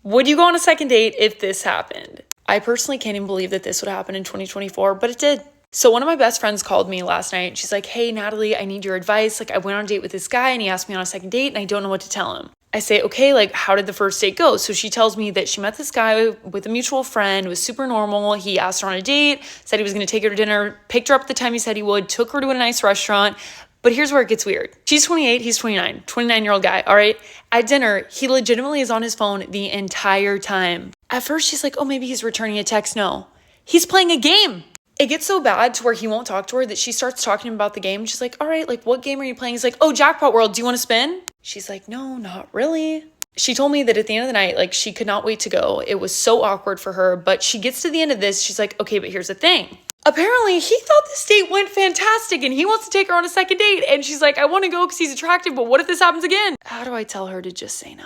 Would you go on a second date if this happened? I personally can't even believe that this would happen in 2024, but it did. So one of my best friends called me last night. She's like, hey, Natalie, I need your advice. Like, I went on a date with this guy and he asked me on a second date and I don't know what to tell him. I say, okay, like, how did the first date go? So she tells me that she met this guy with a mutual friend, was super normal. He asked her on a date, said he was going to take her to dinner, picked her up at the time he said he would, took her to a nice restaurant. But here's where it gets weird. She's 28, he's 29, 29-year-old guy, all right? At dinner, he legitimately is on his phone the entire time. At first, she's like, oh, maybe he's returning a text. No, he's playing a game. It gets so bad to where he won't talk to her that she starts talking about the game. She's like, all right, like, what game are you playing? He's like, oh, Jackpot World, do you want to spin? She's like, no, not really. She told me that at the end of the night, like, she could not wait to go. It was so awkward for her, but she gets to the end of this. She's like, okay, but here's the thing. Apparently, he thought this date went fantastic and he wants to take her on a second date. And she's like, I want to go because he's attractive, but what if this happens again? How do I tell her to just say no?